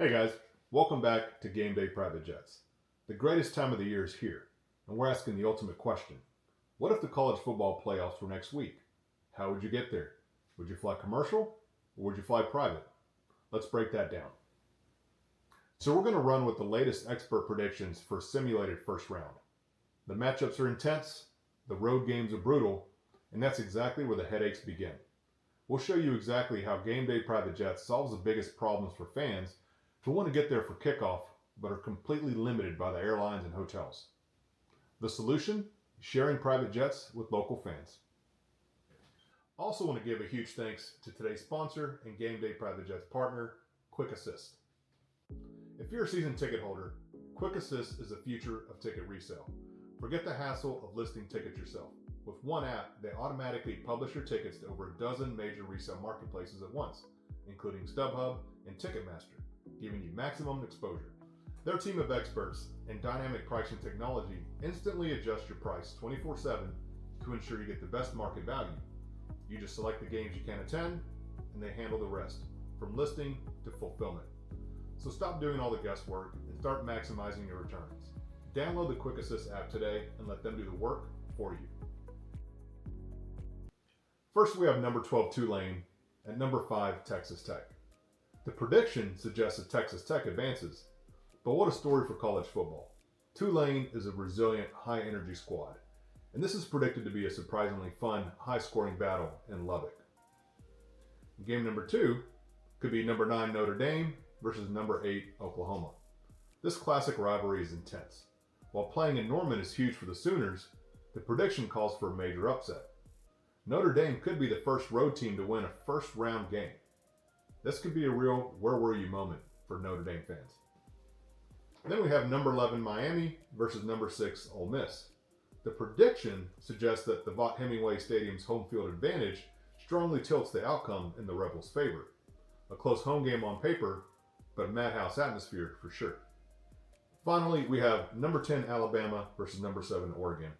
Hey guys, welcome back to Game Day Private Jets. The greatest time of the year is here, and we're asking the ultimate question. What if the college football playoffs were next week? How would you get there? Would you fly commercial, or would you fly private? Let's break that down. So we're going to run with the latest expert predictions for simulated first round. The matchups are intense, the road games are brutal, and that's exactly where the headaches begin. We'll show you exactly how Game Day Private Jets solves the biggest problems for fans who want to get there for kickoff but are completely limited by the airlines and hotels. The solution? Sharing private jets with local fans. Also want to give a huge thanks to today's sponsor and Game Day Private Jets partner, Quick Assist. If you're a season ticket holder, Quick Assist is the future of ticket resale. Forget the hassle of listing tickets yourself. With one app, they automatically publish your tickets to over a dozen major resale marketplaces at once, including StubHub and Ticketmaster, giving you maximum exposure. Their team of experts and dynamic pricing technology instantly adjust your price 24/7 to ensure you get the best market value. You just select the games you can attend, and they handle the rest, from listing to fulfillment. So stop doing all the guesswork and start maximizing your returns. Download the Quick Assist app today and let them do the work for you. First, we have number 12 Tulane and number 5 Texas Tech. The prediction suggests that Texas Tech advances, but what a story for college football. Tulane is a resilient, high-energy squad, and this is predicted to be a surprisingly fun, high-scoring battle in Lubbock. Game number 2 could be number 9 Notre Dame versus number 8 Oklahoma. This classic rivalry is intense. While playing in Norman is huge for the Sooners, the prediction calls for a major upset. Notre Dame could be the first road team to win a first-round game. This could be a real where were you moment for Notre Dame fans. Then we have number 11 Miami versus number 6 Ole Miss. The prediction suggests that the Vaught-Hemingway Stadium's home field advantage strongly tilts the outcome in the Rebels' favor. A close home game on paper, but a madhouse atmosphere for sure. Finally, we have number 10 Alabama versus number 7 Oregon.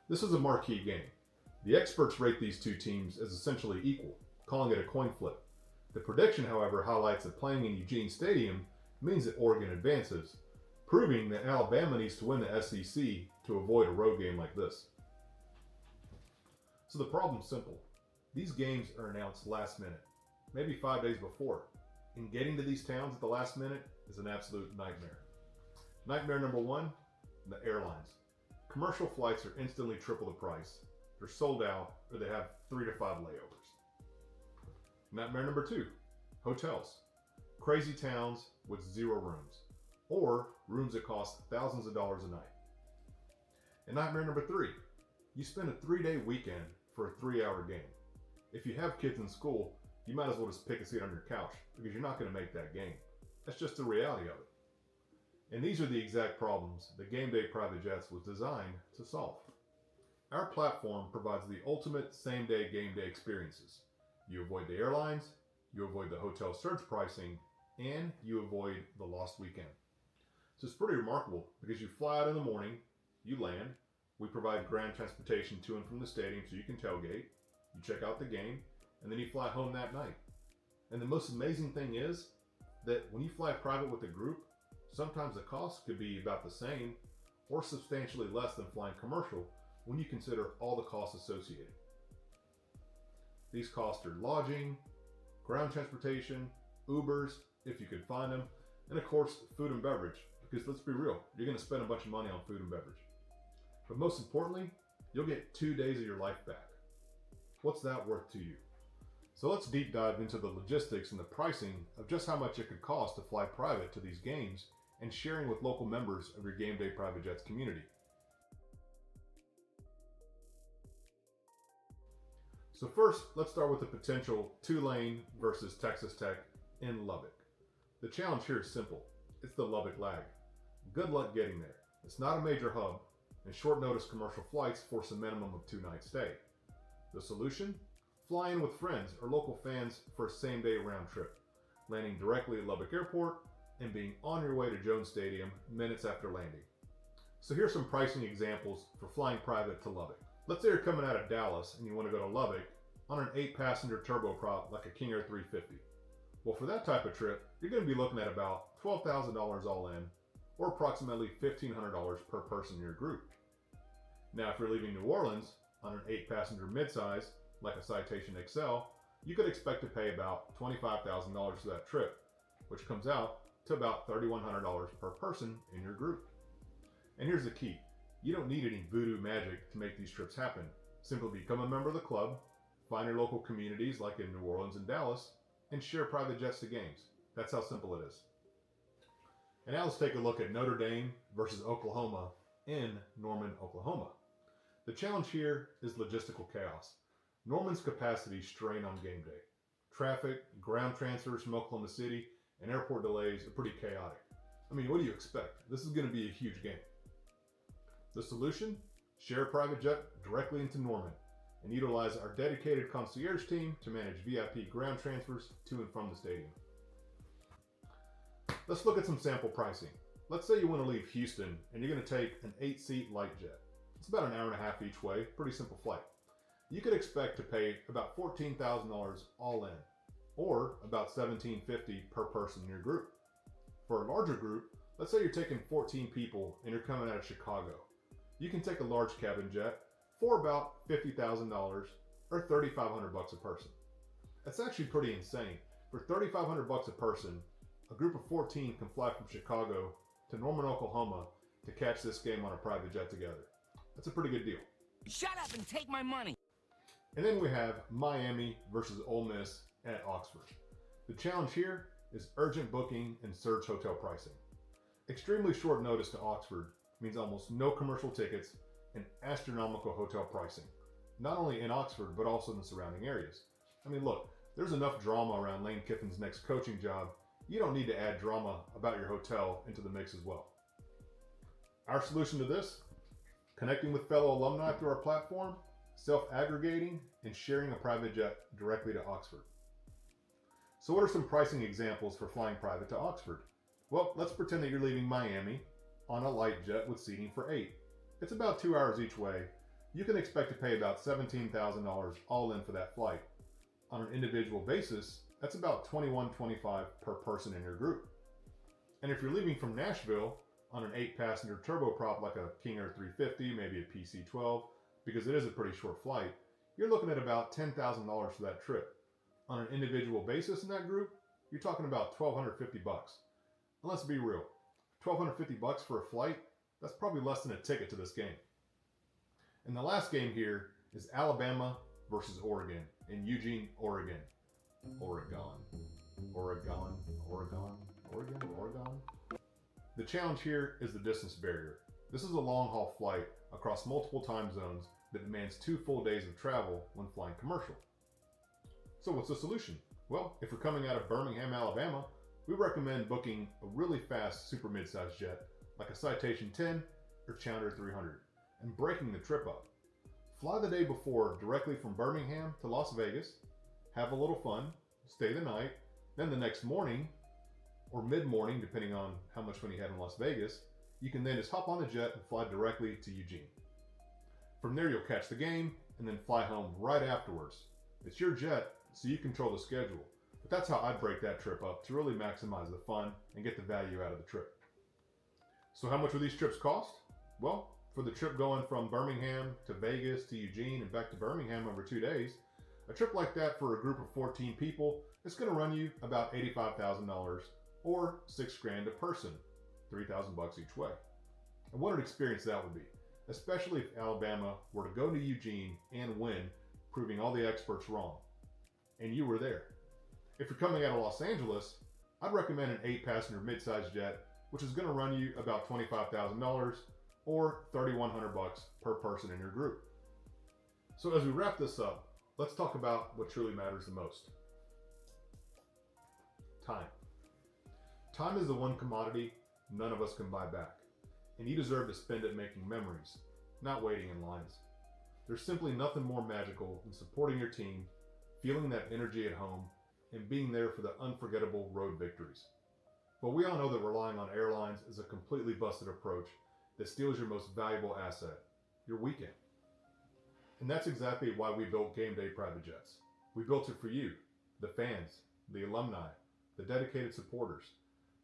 This is a marquee game. The experts rate these two teams as essentially equal, calling it a coin flip. The prediction, however, highlights that playing in Eugene Stadium means that Oregon advances, proving that Alabama needs to win the SEC to avoid a road game like this. So the problem's simple. These games are announced last minute, maybe 5 days before, and getting to these towns at the last minute is an absolute nightmare. Nightmare number 1, the airlines. Commercial flights are instantly triple the price. They're sold out, or they have 3 to 5 layovers. Nightmare number 2, hotels. Crazy towns with 0 rooms, or rooms that cost thousands of dollars a night. And nightmare number 3, you spend a 3-day weekend for a 3-hour game. If you have kids in school, you might as well just pick a seat on your couch because you're not going to make that game. That's just the reality of it. And these are the exact problems the Game Day Private Jets was designed to solve. Our platform provides the ultimate same-day game day experiences. You avoid the airlines, you avoid the hotel surge pricing, and you avoid the lost weekend. So it's pretty remarkable because you fly out in the morning, you land, we provide ground transportation to and from the stadium so you can tailgate, you check out the game, and then you fly home that night. And the most amazing thing is that when you fly private with a group, sometimes the cost could be about the same or substantially less than flying commercial when you consider all the costs associated. These costs are lodging, ground transportation, Ubers, if you could find them, and of course, food and beverage, because let's be real, you're going to spend a bunch of money on food and beverage. But most importantly, you'll get 2 days of your life back. What's that worth to you? So let's deep dive into the logistics and the pricing of just how much it could cost to fly private to these games and sharing with local members of your Game Day Private Jets community. So first, let's start with the potential Tulane versus Texas Tech in Lubbock. The challenge here is simple. It's the Lubbock lag. Good luck getting there. It's not a major hub, and short notice commercial flights force a minimum of 2-night stay. The solution? Fly in with friends or local fans for a same-day round trip, landing directly at Lubbock Airport and being on your way to Jones Stadium minutes after landing. So here's some pricing examples for flying private to Lubbock. Let's say you're coming out of Dallas and you want to go to Lubbock on an 8-passenger turboprop like a King Air 350. Well, for that type of trip, you're going to be looking at about $12,000 all in, or approximately $1,500 per person in your group. Now, if you're leaving New Orleans on an 8-passenger midsize, like a Citation XL, you could expect to pay about $25,000 for that trip, which comes out to about $3,100 per person in your group. And here's the key. You don't need any voodoo magic to make these trips happen. Simply become a member of the club, find your local communities like in New Orleans and Dallas, and share private jets to games. That's how simple it is. And now let's take a look at Notre Dame versus Oklahoma in Norman, Oklahoma. The challenge here is logistical chaos. Norman's capacity strain on game day. Traffic, ground transfers from Oklahoma City, and airport delays are pretty chaotic. I mean, what do you expect? This is going to be a huge game. The solution? Share a private jet directly into Norman and utilize our dedicated concierge team to manage VIP ground transfers to and from the stadium. Let's look at some sample pricing. Let's say you want to leave Houston and you're going to take an 8-seat light jet. It's about an hour and a half each way, pretty simple flight. You could expect to pay about $14,000 all in, or about $1,750 per person in your group. For a larger group, let's say you're taking 14 people and you're coming out of Chicago. You can take a large cabin jet for about $50,000 or $3,500 a person. That's actually pretty insane. For $3,500 a person, a group of 14 can fly from Chicago to Norman, Oklahoma to catch this game on a private jet together. That's a pretty good deal. Shut up and take my money. And then we have Miami versus Ole Miss at Oxford. The challenge here is urgent booking and surge hotel pricing. Extremely short notice to Oxford means almost no commercial tickets and astronomical hotel pricing, not only in Oxford, but also in the surrounding areas. I mean, look, there's enough drama around Lane Kiffin's next coaching job. You don't need to add drama about your hotel into the mix as well. Our solution to this? Connecting with fellow alumni through our platform, self-aggregating, and sharing a private jet directly to Oxford. So what are some pricing examples for flying private to Oxford? Well, let's pretend that you're leaving Miami on a light jet with seating for 8. It's about 2 hours each way. You can expect to pay about $17,000 all in for that flight. On an individual basis, that's about $21.25 per person in your group. And if you're leaving from Nashville on an 8-passenger turboprop like a King Air 350, maybe a PC-12, because it is a pretty short flight, you're looking at about $10,000 for that trip. On an individual basis in that group, you're talking about $1,250. And let's be real, $1,250 for a flight, that's probably less than a ticket to this game. And the last game here is Alabama versus Oregon in Eugene, Oregon. Oregon. The challenge here is the distance barrier. This is a long-haul flight across multiple time zones that demands 2 full days of travel when flying commercial. So what's the solution? Well, if you're coming out of Birmingham, Alabama, we recommend booking a really fast super mid-sized jet like a Citation 10 or Challenger 300 and breaking the trip up. Fly the day before directly from Birmingham to Las Vegas, have a little fun, stay the night, then the next morning or mid-morning, depending on how much fun you had in Las Vegas, you can then just hop on the jet and fly directly to Eugene. From there, you'll catch the game and then fly home right afterwards. It's your jet, so you control the schedule. But that's how I'd break that trip up to really maximize the fun and get the value out of the trip. So how much will these trips cost? Well, for the trip going from Birmingham to Vegas to Eugene and back to Birmingham over 2 days, a trip like that for a group of 14 people, it's going to run you about $85,000 or $6,000 a person, $3,000 each way. And what an experience that would be, especially if Alabama were to go to Eugene and win, proving all the experts wrong. And you were there. If you're coming out of Los Angeles, I'd recommend an 8-passenger mid-sized jet, which is going to run you about $25,000 or $3,100 per person in your group. So as we wrap this up, let's talk about what truly matters the most. Time. Time is the one commodity none of us can buy back, and you deserve to spend it making memories, not waiting in lines. There's simply nothing more magical than supporting your team, feeling that energy at home, and being there for the unforgettable road victories. But we all know that relying on airlines is a completely busted approach that steals your most valuable asset, your weekend. And that's exactly why we built Game Day Private Jets. We built it for you, the fans, the alumni, the dedicated supporters,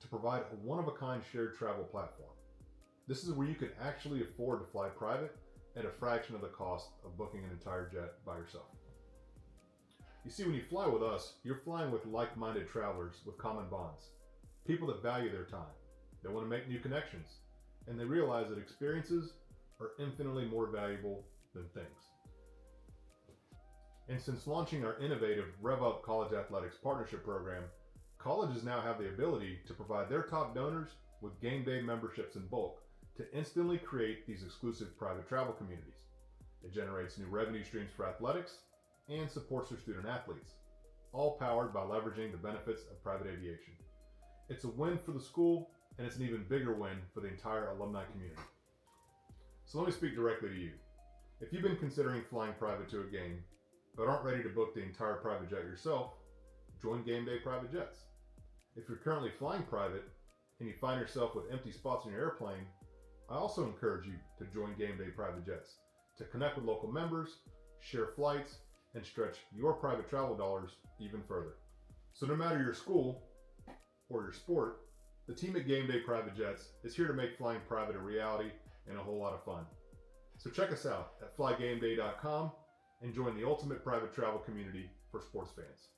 to provide a one-of-a-kind shared travel platform. This is where you can actually afford to fly private at a fraction of the cost of booking an entire jet by yourself. You see, when you fly with us, you're flying with like-minded travelers with common bonds, people that value their time, they want to make new connections, and they realize that experiences are infinitely more valuable than things. And since launching our innovative Rev Up College Athletics Partnership Program, colleges now have the ability to provide their top donors with game day memberships in bulk to instantly create these exclusive private travel communities. It generates new revenue streams for athletics and supports their student athletes, all powered by leveraging the benefits of private aviation. It's a win for the school, and it's an even bigger win for the entire alumni community. So let me speak directly to you. If you've been considering flying private to a game, but aren't ready to book the entire private jet yourself, join Game Day Private Jets. If you're currently flying private and you find yourself with empty spots in your airplane, I also encourage you to join Game Day Private Jets to connect with local members, share flights, and stretch your private travel dollars even further. So no matter your school or your sport, the team at Game Day Private Jets is here to make flying private a reality and a whole lot of fun. So check us out at flygameday.com and join the ultimate private travel community for sports fans.